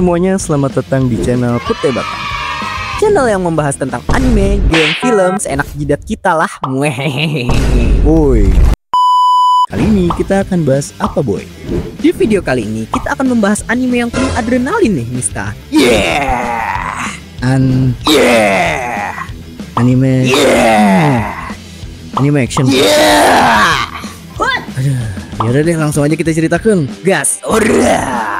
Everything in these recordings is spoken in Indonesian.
semuanya, selamat datang di channel Putebaka. Channel yang membahas tentang anime, game, film, seenak jidat kita lah. Muehehehe. Boy, kali ini kita akan bahas apa, boy? Di video kali ini kita akan membahas anime yang penuh adrenalin nih, Mister. Anime anime action. Aduh, yaudah deh, langsung aja kita ceritakan. Gas, ora.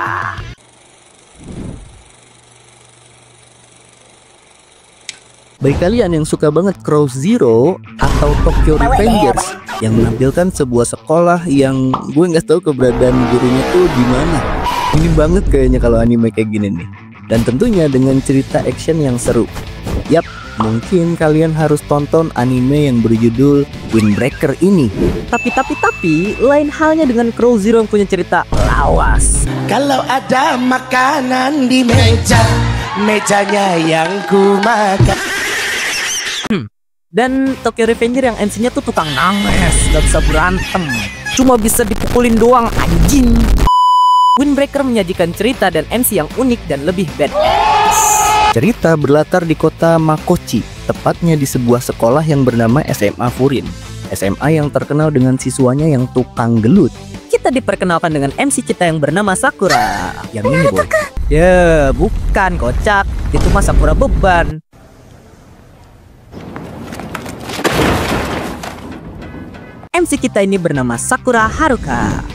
Bagi kalian yang suka banget Cross Zero atau Tokyo Revengers yang menampilkan sebuah sekolah yang gue nggak tahu keberadaan gurunya tuh di mana. Ini banget kayaknya kalau anime kayak gini nih. Dan tentunya dengan cerita action yang seru. Yap, mungkin kalian harus tonton anime yang berjudul Windbreaker ini. Tapi lain halnya dengan Crow Zero yang punya cerita lawas. Kalau ada makanan di meja, mejanya yang ku makan. Dan Tokyo Revenger yang MC-nya tuh tukang nangis, gak bisa berantem, cuma bisa dipukulin doang, anjing. Windbreaker menyajikan cerita dan MC yang unik dan lebih badass. Cerita berlatar di kota Makochi, tepatnya di sebuah sekolah yang bernama SMA Furin. SMA yang terkenal dengan siswanya yang tukang gelut. Kita diperkenalkan dengan MC kita yang bernama Sakura. Yang ini, boy. Ya, bukan kocak, itu mah Sakura beban. MC kita ini bernama Sakura Haruka,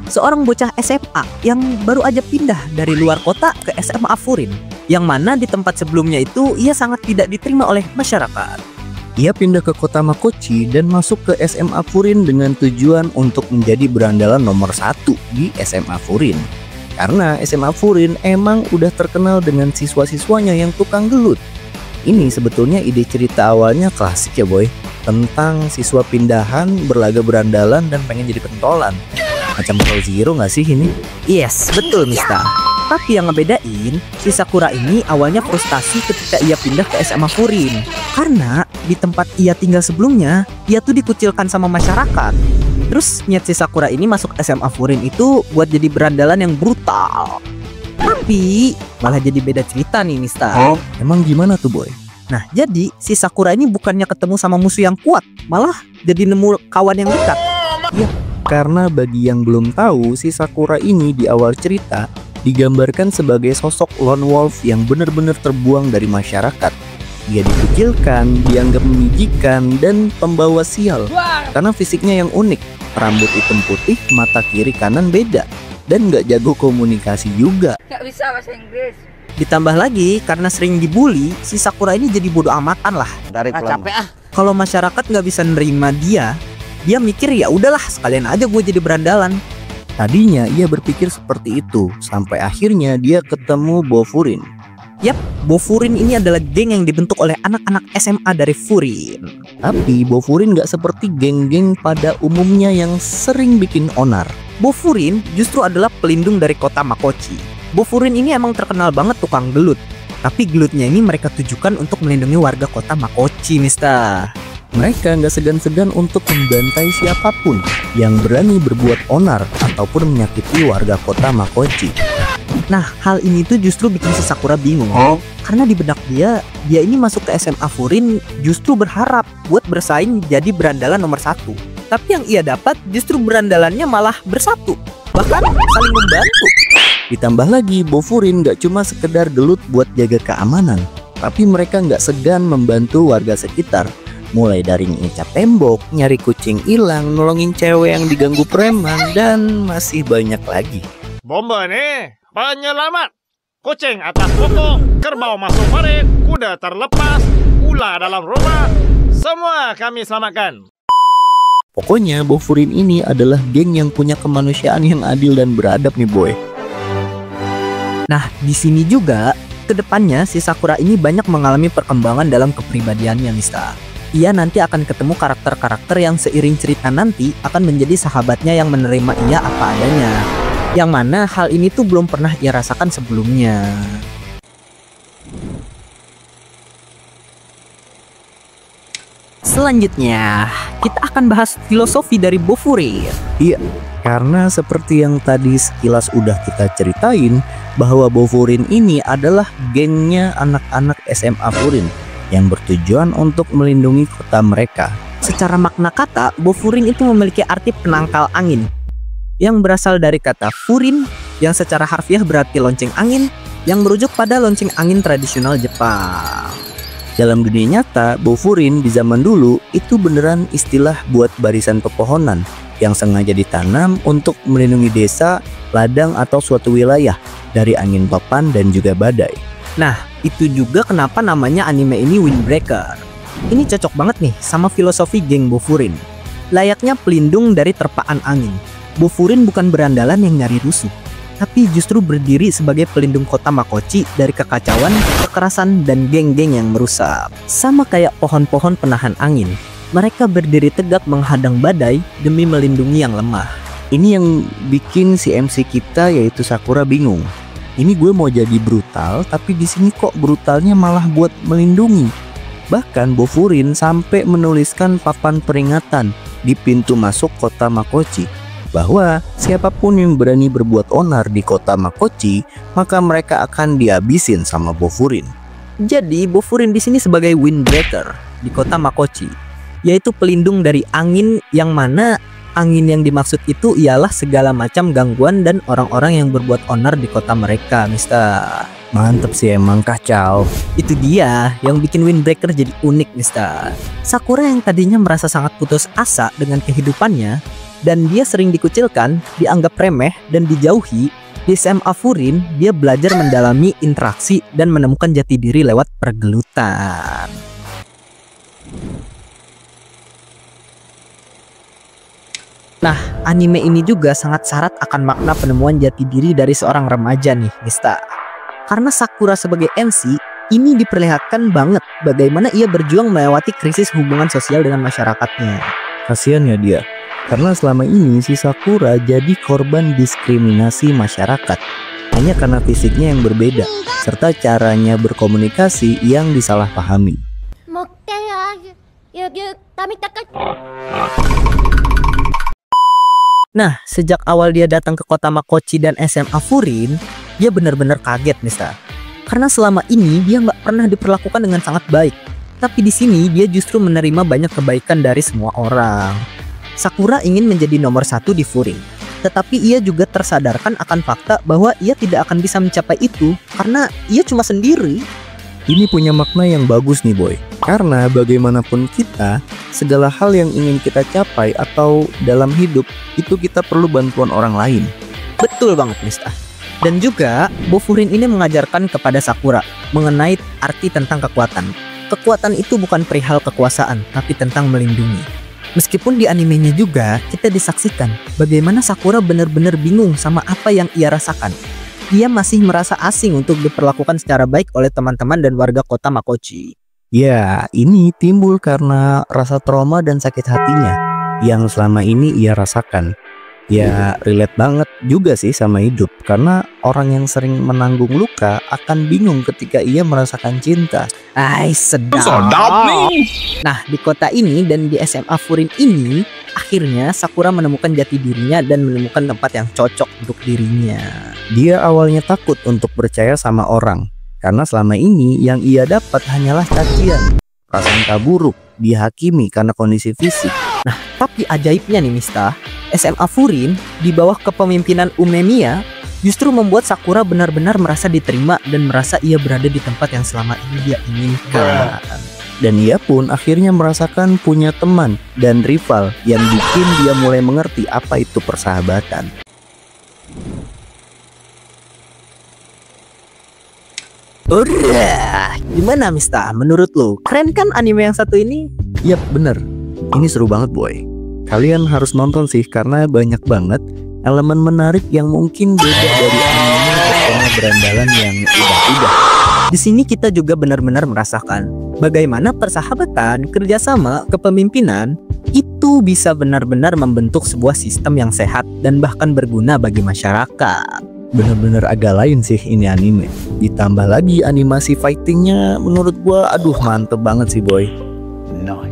seorang bocah SMA yang baru aja pindah dari luar kota ke SMA Furin, yang mana di tempat sebelumnya itu ia sangat tidak diterima oleh masyarakat. Ia pindah ke kota Makochi dan masuk ke SMA Furin dengan tujuan untuk menjadi berandalan nomor 1 di SMA Furin. Karena SMA Furin emang udah terkenal dengan siswa-siswanya yang tukang gelut. Ini sebetulnya ide cerita awalnya klasik ya, boy. Tentang siswa pindahan, berlaga berandalan, dan pengen jadi pentolan. Macam Crow Zero gak sih ini? Yes, betul Mister. Tapi yang ngebedain, si Sakura ini awalnya frustasi ketika ia pindah ke SMA Furin. Karena di tempat ia tinggal sebelumnya, ia tuh dikucilkan sama masyarakat. Terus niat si Sakura ini masuk SMA Furin itu buat jadi berandalan yang brutal. Tapi malah jadi beda cerita nih Mister. Emang gimana tuh, boy? Nah, jadi si Sakura ini bukannya ketemu sama musuh yang kuat, malah jadi nemu kawan yang dekat. Ya, karena bagi yang belum tahu, si Sakura ini di awal cerita digambarkan sebagai sosok lone wolf yang benar-benar terbuang dari masyarakat. Dia dikucilkan, dianggap menjijikan, dan pembawa sial. Karena fisiknya yang unik, rambut hitam putih, mata kiri kanan beda, dan nggak jago komunikasi juga. Gak bisa bahasa Inggris. Ditambah lagi karena sering dibully, si Sakura ini jadi bodoh amatan lah. Capek ah. Kalau masyarakat nggak bisa nerima dia mikir ya udahlah sekalian aja gue jadi berandalan. Tadinya ia berpikir seperti itu, sampai akhirnya dia ketemu Bofurin. Yap, Bofurin ini adalah geng yang dibentuk oleh anak-anak SMA dari Furin. Tapi Bofurin nggak seperti geng-geng pada umumnya yang sering bikin onar. Bofurin justru adalah pelindung dari kota Makochi. Bofurin ini emang terkenal banget tukang gelut. Tapi gelutnya ini mereka tujukan untuk melindungi warga kota Makochi, Mister. Mereka nggak segan-segan untuk membantai siapapun yang berani berbuat onar ataupun menyakiti warga kota Makochi. Nah, hal ini tuh justru bikin si Sakura bingung. Karena di benak dia ini masuk ke SMA Furin justru berharap buat bersaing jadi berandalan nomor 1. Tapi yang ia dapat justru berandalannya malah bersatu, bahkan saling membantu. Ditambah lagi, Bofurin gak cuma sekedar gelut buat jaga keamanan, tapi mereka gak segan membantu warga sekitar. Mulai dari ngecat tembok, nyari kucing hilang, nolongin cewek yang diganggu preman, dan masih banyak lagi. Bomba nih, penyelamat. Kucing atas pokok, kerbau masuk parit, kuda terlepas, ular dalam rumah. Semua kami selamatkan. Pokoknya Bofurin ini adalah geng yang punya kemanusiaan yang adil dan beradab nih, boy. Nah, di sini juga kedepannya si Sakura ini banyak mengalami perkembangan dalam kepribadiannya, Mister. Ia nanti akan ketemu karakter-karakter yang seiring cerita nanti akan menjadi sahabatnya yang menerima ia apa adanya. Yang mana hal ini tuh belum pernah ia rasakan sebelumnya. Selanjutnya, kita akan bahas filosofi dari Bofurin. Iya, karena seperti yang tadi sekilas udah kita ceritain, bahwa Bofurin ini adalah gengnya anak-anak SMA Furin yang bertujuan untuk melindungi kota mereka. Secara makna kata, Bofurin itu memiliki arti penangkal angin, yang berasal dari kata furin, yang secara harfiah berarti lonceng angin, yang merujuk pada lonceng angin tradisional Jepang. Dalam dunia nyata, Bofurin di zaman dulu itu beneran istilah buat barisan pepohonan yang sengaja ditanam untuk melindungi desa, ladang, atau suatu wilayah dari angin papan dan juga badai. Nah, itu juga kenapa namanya anime ini Windbreaker. Ini cocok banget nih sama filosofi geng Bofurin. Layaknya pelindung dari terpaan angin, Bofurin bukan berandalan yang nyari rusuh, tapi justru berdiri sebagai pelindung kota Makochi dari kekacauan, kekerasan, dan geng-geng yang merusak. Sama kayak pohon-pohon penahan angin, mereka berdiri tegak menghadang badai demi melindungi yang lemah. Ini yang bikin si MC kita yaitu Sakura bingung. Ini gue mau jadi brutal, tapi di sini kok brutalnya malah buat melindungi. Bahkan Bofurin sampai menuliskan papan peringatan di pintu masuk kota Makochi bahwa siapapun yang berani berbuat onar di kota Makochi, maka mereka akan dihabisin sama Bofurin. Jadi Bofurin di sini sebagai Windbreaker di kota Makochi, yaitu pelindung dari angin, yang mana angin yang dimaksud itu ialah segala macam gangguan dan orang-orang yang berbuat onar di kota mereka, Mister. Mantep sih, emang kacau. Itu dia yang bikin Windbreaker jadi unik, Mister. Sakura yang tadinya merasa sangat putus asa dengan kehidupannya dan dia sering dikucilkan, dianggap remeh, dan dijauhi, di SMA Furin dia belajar mendalami interaksi dan menemukan jati diri lewat pergelutan. Nah, anime ini juga sangat syarat akan makna penemuan jati diri dari seorang remaja nih, Mista. Karena Sakura sebagai MC, ini diperlihatkan banget bagaimana ia berjuang melewati krisis hubungan sosial dengan masyarakatnya. Kasian ya dia. Karena selama ini si Sakura jadi korban diskriminasi masyarakat hanya karena fisiknya yang berbeda serta caranya berkomunikasi yang disalahpahami. Nah, sejak awal dia datang ke kota Makochi dan SMA Furin, dia benar-benar kaget, Mister. Karena selama ini dia nggak pernah diperlakukan dengan sangat baik. Tapi di sini dia justru menerima banyak kebaikan dari semua orang. Sakura ingin menjadi nomor 1 di Furin, tetapi ia juga tersadarkan akan fakta bahwa ia tidak akan bisa mencapai itu karena ia cuma sendiri. Ini punya makna yang bagus nih boy, karena bagaimanapun kita, segala hal yang ingin kita capai atau dalam hidup itu kita perlu bantuan orang lain. Betul banget, Mister. Dan juga Bofurin ini mengajarkan kepada Sakura mengenai arti tentang kekuatan. Kekuatan itu bukan perihal kekuasaan, tapi tentang melindungi. Meskipun di animenya juga kita disaksikan bagaimana Sakura benar-benar bingung sama apa yang ia rasakan. Ia masih merasa asing untuk diperlakukan secara baik oleh teman-teman dan warga kota Makochi. Ya, ini timbul karena rasa trauma dan sakit hatinya yang selama ini ia rasakan. Ya, relate banget juga sih sama hidup, karena orang yang sering menanggung luka akan bingung ketika ia merasakan cinta. Sedap nih. Nah, di kota ini dan di SMA Furin ini, akhirnya Sakura menemukan jati dirinya dan menemukan tempat yang cocok untuk dirinya. Dia awalnya takut untuk percaya sama orang, karena selama ini yang ia dapat hanyalah cacian, prasangka buruk, dihakimi karena kondisi fisik. Nah, tapi ajaibnya nih, Mister, SMA Furin di bawah kepemimpinan Umemiya justru membuat Sakura benar-benar merasa diterima dan merasa ia berada di tempat yang selama ini dia inginkan. Dan ia pun akhirnya merasakan punya teman dan rival yang bikin dia mulai mengerti apa itu persahabatan. Gimana, Mister? Menurut lo, keren kan anime yang satu ini? Yap, bener. Ini seru banget boy. Kalian harus nonton sih karena banyak banget elemen menarik yang mungkin beda dari anime bersama berandalan yang udah. Di sini kita juga benar-benar merasakan bagaimana persahabatan, kerjasama, kepemimpinan itu bisa benar-benar membentuk sebuah sistem yang sehat dan bahkan berguna bagi masyarakat. Bener-bener agak lain sih ini anime. Ditambah lagi animasi fightingnya menurut gua aduh mantep banget sih boy.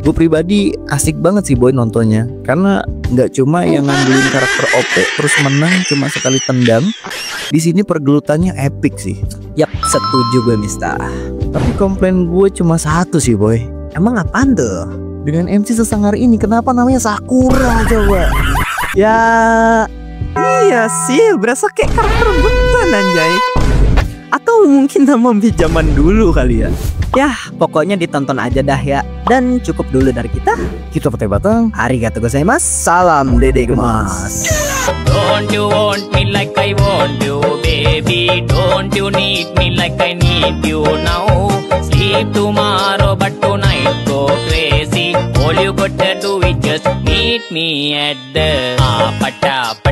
Gue pribadi asik banget sih boy nontonnya, karena nggak cuma yang ngandelin karakter OP terus menang cuma sekali tendang. Di sini pergelutannya epic sih. Yap, setuju gue Mister. Tapi komplain gue cuma satu sih boy. Emang apaan tuh? Dengan MC sesangar ini kenapa namanya Sakura coba? Ya, iya sih, berasa kayak karakter beton anjay. Atau mungkin nama zaman dulu kali ya. Yah, pokoknya ditonton aja dah ya. Dan cukup dulu dari kita. Kita petai batang. Arigatou gozaimasu. Salam Dede Gemas. Don't you want me like I want you, baby? Don't you need me like I need you now? Sleep tomorrow, but tonight go crazy. All you gotta do is just meet me at the Apata.